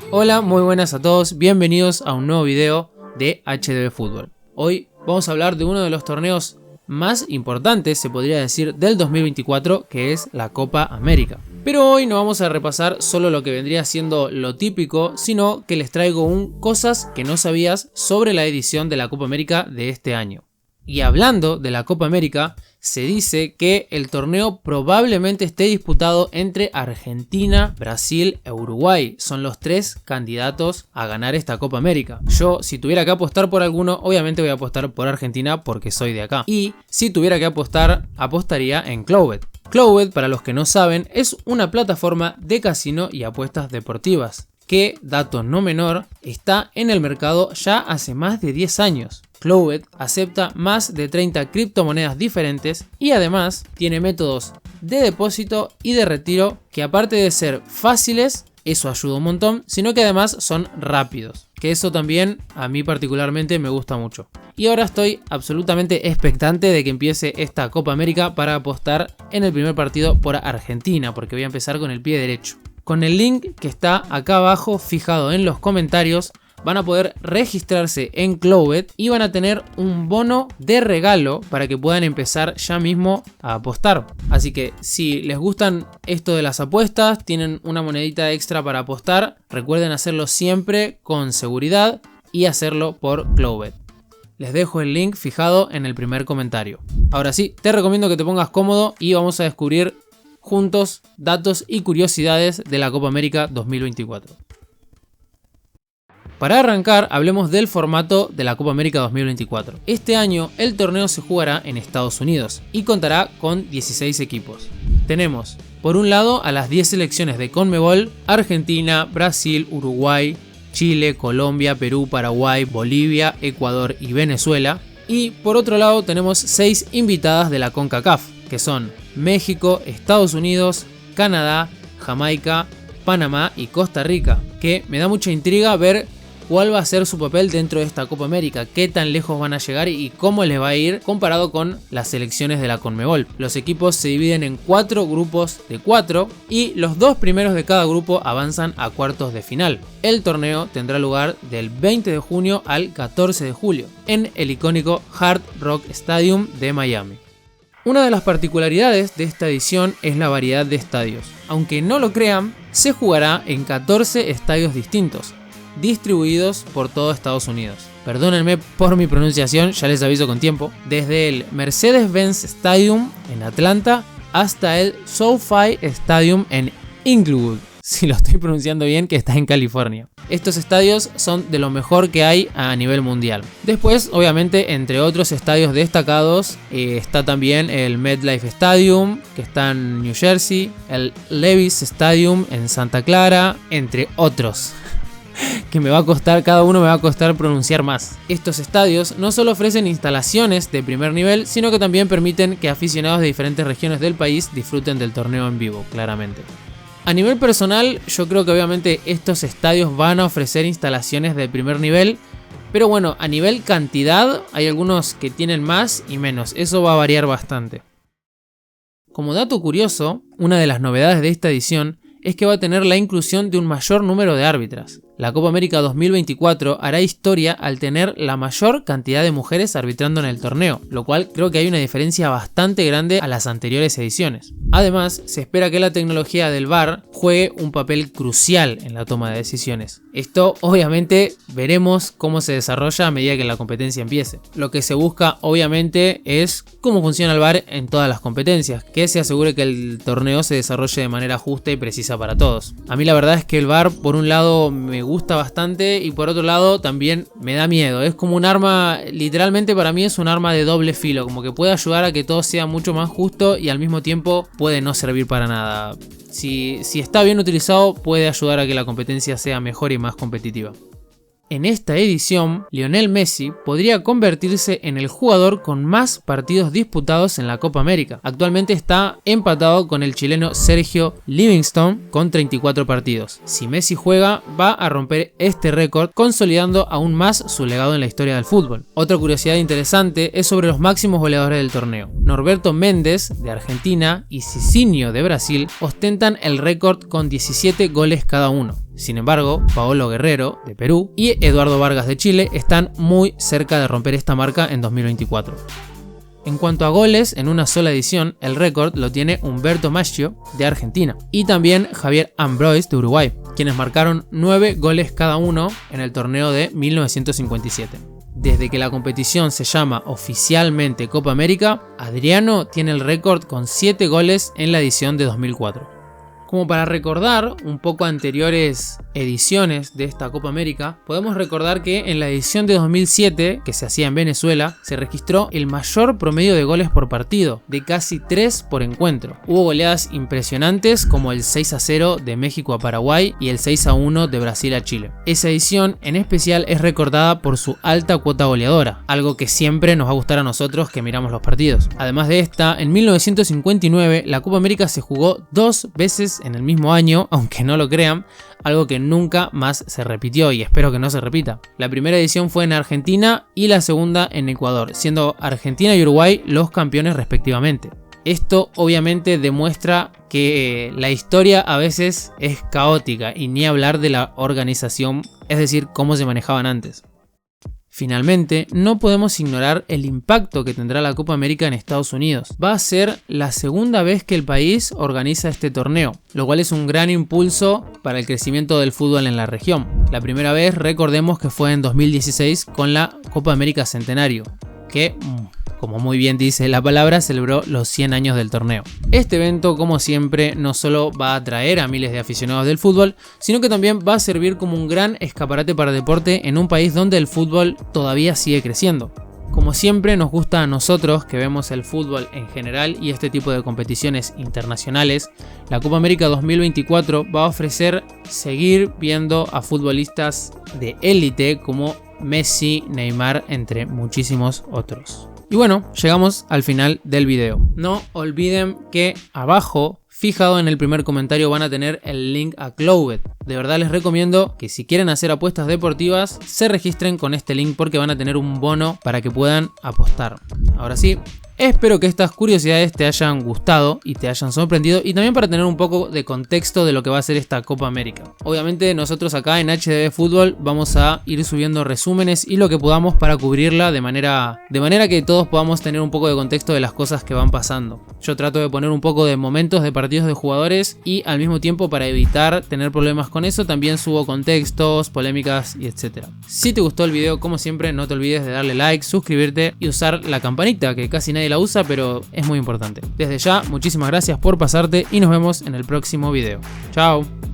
Hola, muy buenas a todos, bienvenidos a un nuevo video de HDB Fútbol. Hoy vamos a hablar de uno de los torneos más importantes, se podría decir, del 2024, que es la Copa América. Pero hoy no vamos a repasar solo lo que vendría siendo lo típico, sino que les traigo cosas que no sabías sobre la edición de la Copa América de este año. Y hablando de la Copa América, se dice que el torneo probablemente esté disputado entre Argentina, Brasil e Uruguay. Son los tres candidatos a ganar esta Copa América. Yo, si tuviera que apostar por alguno, obviamente voy a apostar por Argentina porque soy de acá. Y si tuviera que apostar, apostaría en Clowbet. Clowbet, para los que no saben, es una plataforma de casino y apuestas deportivas que, dato no menor, está en el mercado ya hace más de 10 años. Clowbet acepta más de 30 criptomonedas diferentes y además tiene métodos de depósito y de retiro que, aparte de ser fáciles, eso ayuda un montón, sino que además son rápidos, que eso también a mí particularmente me gusta mucho. Y ahora estoy absolutamente expectante de que empiece esta Copa América para apostar en el primer partido por Argentina, porque voy a empezar con el pie derecho. Con el link que está acá abajo fijado en los comentarios, van a poder registrarse en Clowbet y van a tener un bono de regalo para que puedan empezar ya mismo a apostar. Así que si les gustan esto de las apuestas, tienen una monedita extra para apostar, recuerden hacerlo siempre con seguridad y hacerlo por Clowbet. Les dejo el link fijado en el primer comentario. Ahora sí, te recomiendo que te pongas cómodo y vamos a descubrir juntos datos y curiosidades de la Copa América 2024. Para arrancar, hablemos del formato de la Copa América 2024. Este año el torneo se jugará en Estados Unidos y contará con 16 equipos. Tenemos, por un lado, a las 10 selecciones de CONMEBOL: Argentina, Brasil, Uruguay, Chile, Colombia, Perú, Paraguay, Bolivia, Ecuador y Venezuela. Y por otro lado tenemos 6 invitadas de la CONCACAF, que son México, Estados Unidos, Canadá, Jamaica, Panamá y Costa Rica, que me da mucha intriga ver cuál va a ser su papel dentro de esta Copa América, qué tan lejos van a llegar y cómo les va a ir comparado con las selecciones de la CONMEBOL. Los equipos se dividen en 4 grupos de 4 y los 2 primeros de cada grupo avanzan a cuartos de final. El torneo tendrá lugar del 20 de junio al 14 de julio en el icónico Hard Rock Stadium de Miami. Una de las particularidades de esta edición es la variedad de estadios. Aunque no lo crean, se jugará en 14 estadios distintos, distribuidos por todo Estados Unidos. Perdónenme por mi pronunciación, ya les aviso con tiempo. Desde el Mercedes-Benz Stadium en Atlanta hasta el SoFi Stadium en Inglewood, si lo estoy pronunciando bien, que está en California. Estos estadios son de lo mejor que hay a nivel mundial. Después, obviamente, entre otros estadios destacados, está también el MetLife Stadium, que está en New Jersey, el Levi's Stadium en Santa Clara, entre otros, que cada uno me va a costar pronunciar más. Estos estadios no solo ofrecen instalaciones de primer nivel, sino que también permiten que aficionados de diferentes regiones del país disfruten del torneo en vivo, claramente. A nivel personal, yo creo que obviamente estos estadios van a ofrecer instalaciones de primer nivel, pero bueno, a nivel cantidad hay algunos que tienen más y menos, eso va a variar bastante. Como dato curioso, una de las novedades de esta edición es que va a tener la inclusión de un mayor número de árbitras. La Copa América 2024 hará historia al tener la mayor cantidad de mujeres arbitrando en el torneo, lo cual creo que hay una diferencia bastante grande a las anteriores ediciones. Además, se espera que la tecnología del VAR juegue un papel crucial en la toma de decisiones. Esto obviamente veremos cómo se desarrolla a medida que la competencia empiece. Lo que se busca obviamente es cómo funciona el VAR en todas las competencias, que se asegure que el torneo se desarrolle de manera justa y precisa para todos. A mí la verdad es que el VAR, por un lado, me gusta bastante y por otro lado también me da miedo. Es como un arma, literalmente para mí es un arma de doble filo, como que puede ayudar a que todo sea mucho más justo y al mismo tiempo puede no servir para nada. Si está bien utilizado, puede ayudar a que la competencia sea mejor y más competitiva. En esta edición, Lionel Messi podría convertirse en el jugador con más partidos disputados en la Copa América. Actualmente está empatado con el chileno Sergio Livingstone con 34 partidos. Si Messi juega, va a romper este récord, consolidando aún más su legado en la historia del fútbol. Otra curiosidad interesante es sobre los máximos goleadores del torneo. Norberto Méndez, de Argentina, y Cicinho, de Brasil, ostentan el récord con 17 goles cada uno. Sin embargo, Paolo Guerrero, de Perú, y Eduardo Vargas, de Chile, están muy cerca de romper esta marca en 2024. En cuanto a goles en una sola edición, el récord lo tiene Humberto Maggio, de Argentina, y también Javier Ambroise, de Uruguay, quienes marcaron 9 goles cada uno en el torneo de 1957. Desde que la competición se llama oficialmente Copa América, Adriano tiene el récord con 7 goles en la edición de 2004. Como para recordar un poco anteriores ediciones de esta Copa América, podemos recordar que en la edición de 2007, que se hacía en Venezuela, se registró el mayor promedio de goles por partido, de casi 3 por encuentro. Hubo goleadas impresionantes como el 6-0 de México a Paraguay y el 6-1 de Brasil a Chile. Esa edición en especial es recordada por su alta cuota goleadora, algo que siempre nos va a gustar a nosotros que miramos los partidos. Además de esta, en 1959 la Copa América se jugó 2 veces en el mismo año, aunque no lo crean, algo que nunca más se repitió y espero que no se repita. La primera edición fue en Argentina y la segunda en Ecuador, siendo Argentina y Uruguay los campeones respectivamente. Esto obviamente demuestra que la historia a veces es caótica y ni hablar de la organización, es decir, cómo se manejaban antes. Finalmente, no podemos ignorar el impacto que tendrá la Copa América en Estados Unidos. Va a ser la segunda vez que el país organiza este torneo, lo cual es un gran impulso para el crecimiento del fútbol en la región. La primera vez, recordemos que fue en 2016 con la Copa América Centenario, que, como muy bien dice la palabra, celebró los 100 años del torneo. Este evento, como siempre, no solo va a atraer a miles de aficionados del fútbol, sino que también va a servir como un gran escaparate para el deporte en un país donde el fútbol todavía sigue creciendo. Como siempre nos gusta a nosotros que vemos el fútbol en general y este tipo de competiciones internacionales, la Copa América 2024 va a ofrecer seguir viendo a futbolistas de élite como Messi, Neymar, entre muchísimos otros. Y bueno, llegamos al final del video. No olviden que abajo, fijado en el primer comentario, van a tener el link a Clowbet. De verdad les recomiendo que si quieren hacer apuestas deportivas, se registren con este link porque van a tener un bono para que puedan apostar. Ahora sí, espero que estas curiosidades te hayan gustado y te hayan sorprendido, y también para tener un poco de contexto de lo que va a ser esta Copa América. Obviamente nosotros acá en HDB Fútbol vamos a ir subiendo resúmenes y lo que podamos para cubrirla de manera que todos podamos tener un poco de contexto de las cosas que van pasando. Yo trato de poner un poco de momentos de partidos de jugadores y al mismo tiempo, para evitar tener problemas con eso, también subo contextos, polémicas y etcétera. Si te gustó el video, como siempre, no te olvides de darle like, suscribirte y usar la campanita, que casi nadie la usa, pero es muy importante. Desde ya, muchísimas gracias por pasarte y nos vemos en el próximo video. Chao.